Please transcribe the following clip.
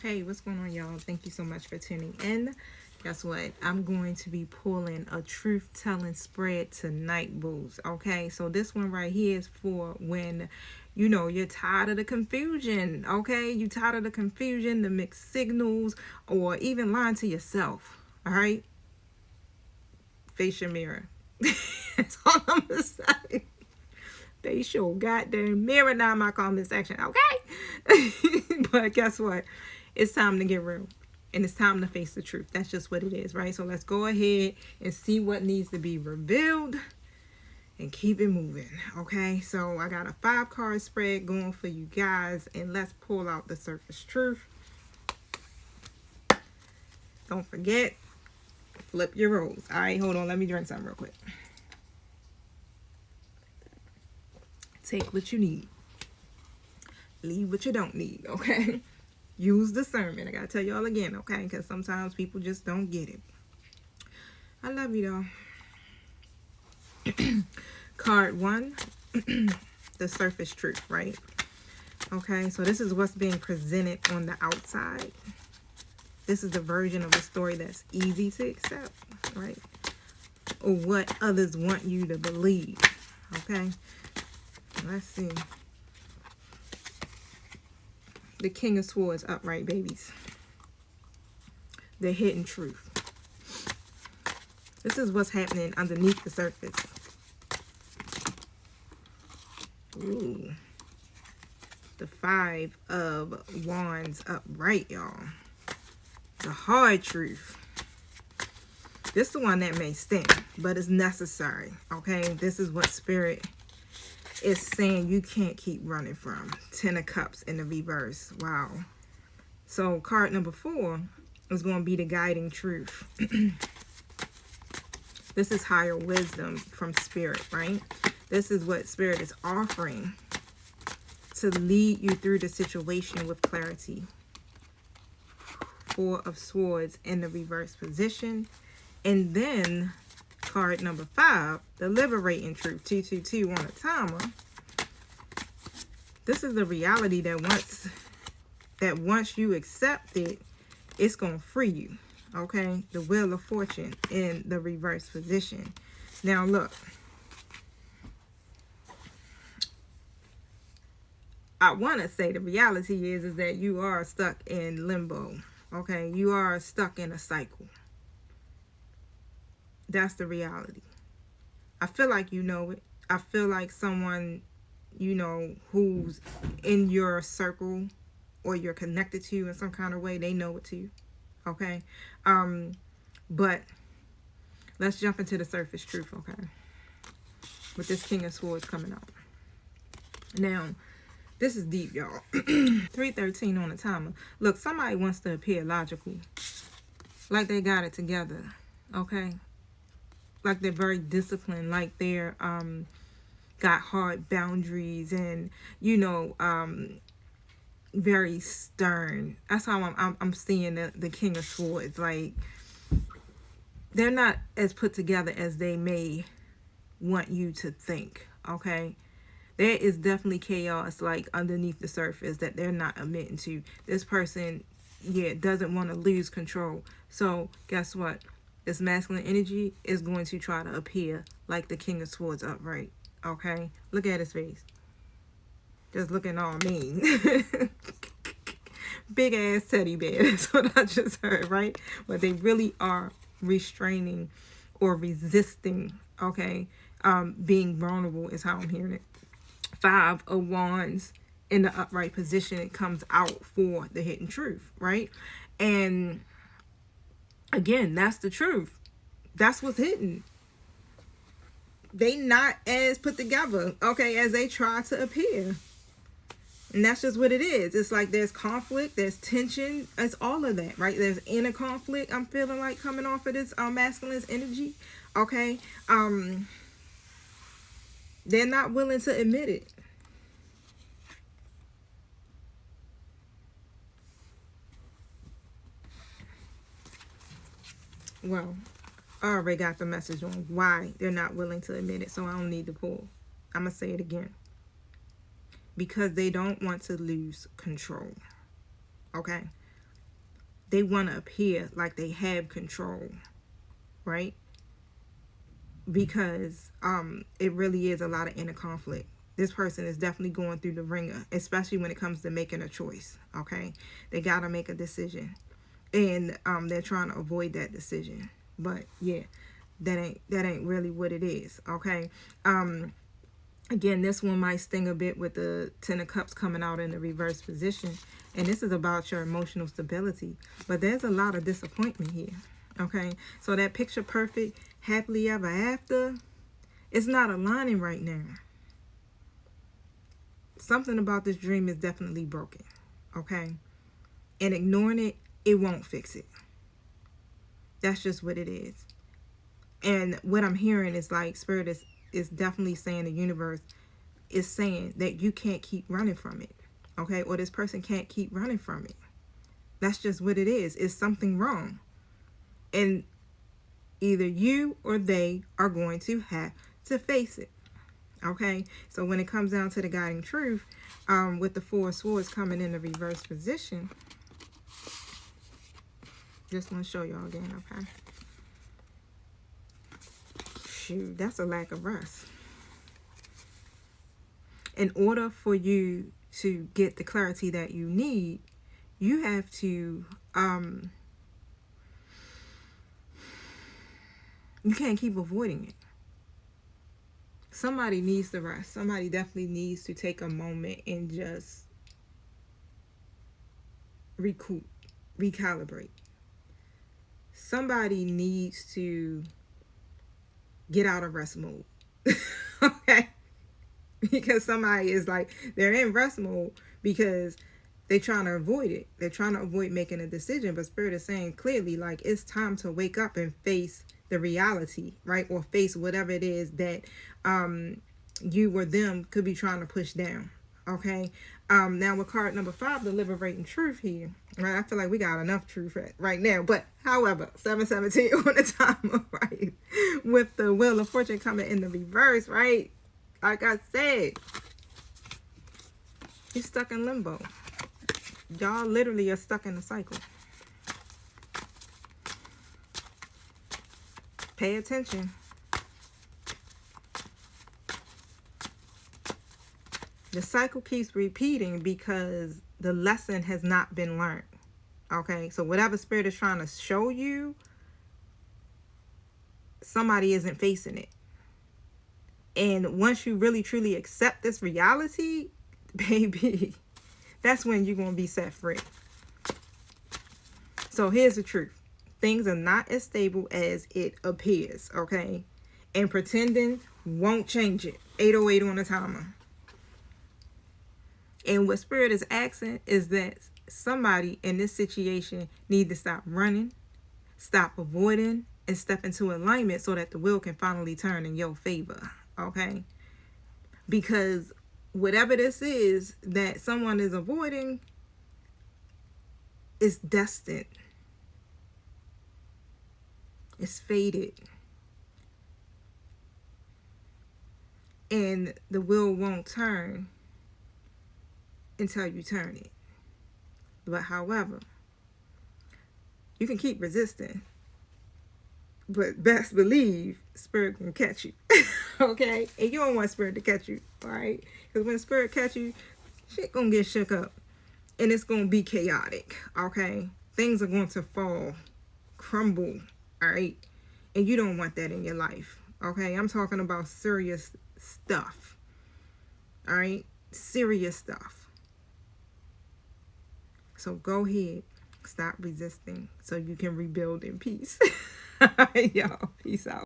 Hey, what's going on, y'all? Thank you so much for tuning in. Guess what? I'm going to be pulling a truth-telling spread tonight, booze. Okay, so this one right here is for when, you're tired of the confusion. Okay, you tired of the confusion, the mixed signals, or even lying to yourself. All right, face your mirror. That's all I'm gonna say. Face your goddamn mirror now in my comment section. Okay, but guess what? It's time to get real. And it's time to face the truth. That's just what it is, right? So let's go ahead and see what needs to be revealed and keep it moving, okay? So I got a 5-card spread going for you guys, and let's pull out the surface truth. Don't forget, flip your roles. All right, hold on. Let me drink something real quick. Take what you need. Leave what you don't need, okay? Use discernment. I gotta tell y'all again, okay? Because sometimes people just don't get it. I love you, though. Card 1, the surface truth, right? Okay, so this is what's being presented on the outside. This is the version of the story that's easy to accept, right? Or what others want you to believe, okay? Let's see. The King of Swords upright, babies. The hidden truth. This is what's happening underneath the surface. Ooh. The 5 of Wands upright, y'all. The hard truth. This is the one that may sting, but it's necessary, okay? This is what Spirit is saying you can't keep running from. 10 of Cups in the reverse. Wow. So card number 4 is going to be the guiding truth. This is higher wisdom from Spirit, right? This is what Spirit is offering to lead you through the situation with clarity. 4 of Swords in the reverse position. And then card number 5, the liberating truth. 222 on a timer. This is the reality that once you accept it, it's going to free you. Okay? The Wheel of Fortune in the reverse position. Now look. I want to say the reality is that you are stuck in limbo. Okay? You are stuck in a cycle. That's the reality. I feel like you know it. I feel like someone, who's in your circle or you're connected to you in some kind of way, they know it too. Okay? But let's jump into the surface truth, okay? With this King of Swords coming out. Now, this is deep, y'all. 313 on the timer. Look, somebody wants to appear logical. Like they got it together. Okay? Like they're very disciplined, like they're got hard boundaries and very stern. That's how I'm seeing the King of Swords. Like they're not as put together as they may want you to think. Okay, there is definitely chaos like underneath the surface that they're not admitting to. This person, doesn't want to lose control. So guess what? This masculine energy is going to try to appear like the King of Swords upright. Okay? Look at his face. Just looking all mean. Big ass teddy bear. That's what I just heard, right? But they really are restraining or resisting, okay? Being vulnerable is how I'm hearing it. 5 of Wands in the upright position. It comes out for the hidden truth, right? And again, that's the truth. That's what's hidden. They not as put together, okay, as they try to appear. And that's just what it is. It's like there's conflict, there's tension. It's all of that, right? There's inner conflict, I'm feeling like, coming off of this masculine energy, okay? They're not willing to admit it. Well, I already got the message on why they're not willing to admit it, so I don't need to pull. I'm going to say it again. Because they don't want to lose control. Okay? they want to appear like they have control, right? Because it really is a lot of inner conflict. This person is definitely going through the ringer, especially when it comes to making a choice. Okay, they gotta make a decision, and they're trying to avoid that decision. But yeah, that ain't really what it is. Okay. Again, this one might sting a bit with the Ten of Cups coming out in the reverse position, and this is about your emotional stability. But there's a lot of disappointment here. Okay, so that picture perfect happily ever after, it's not aligning right now. Something about this dream is definitely broken. Okay, and ignoring it, it won't fix it. That's just what it is. And what I'm hearing is like Spirit is definitely saying, the universe is saying that you can't keep running from it. Okay, or this person can't keep running from it. That's just what it is. It's something wrong. And either you or they are going to have to face it. Okay, so when it comes down to the guiding truth, with the Four of Swords coming in the reverse position, just want to show y'all again. Okay, shoot, that's a lack of rest. In order for you to get the clarity that you need, you have to you can't keep avoiding it. Somebody needs to rest. Somebody definitely needs to take a moment and just recoup, recalibrate. Somebody needs to get out of rest mode. Okay? Because somebody is like, they're in rest mode because they're trying to avoid it. They're trying to avoid making a decision. But Spirit is saying clearly, like, it's time to wake up and face the reality, right? Or face whatever it is that you or them could be trying to push down. Okay. Now with card number 5, the liberating truth here, right? I feel like we got enough truth right now. But however, 717 on the timer, right? With the Wheel of Fortune coming in the reverse, right? Like I said, you're stuck in limbo. Y'all literally are stuck in a cycle. Pay attention. The cycle keeps repeating because the lesson has not been learned. Okay, so whatever Spirit is trying to show you, somebody isn't facing it. And once you really truly accept this reality, baby, that's when you're going to be set free. So here's the truth. Things are not as stable as it appears, okay? And pretending won't change it. 808 on the timer. And what Spirit is asking is that somebody in this situation need to stop running, stop avoiding, and step into alignment so that the wheel can finally turn in your favor, okay? Because whatever this is that someone is avoiding is destined. It's fated. And the wheel won't turn until you turn it. But however, you can keep resisting. But best believe Spirit can catch you. Okay? And you don't want Spirit to catch you. Alright? Because when Spirit catch you, shit gonna get shook up. And it's gonna be chaotic. Okay? Things are going to fall. Crumble. Alright? And you don't want that in your life. Okay? I'm talking about serious stuff. Alright? Serious stuff. So go ahead. Stop resisting so you can rebuild in peace. Y'all, peace out.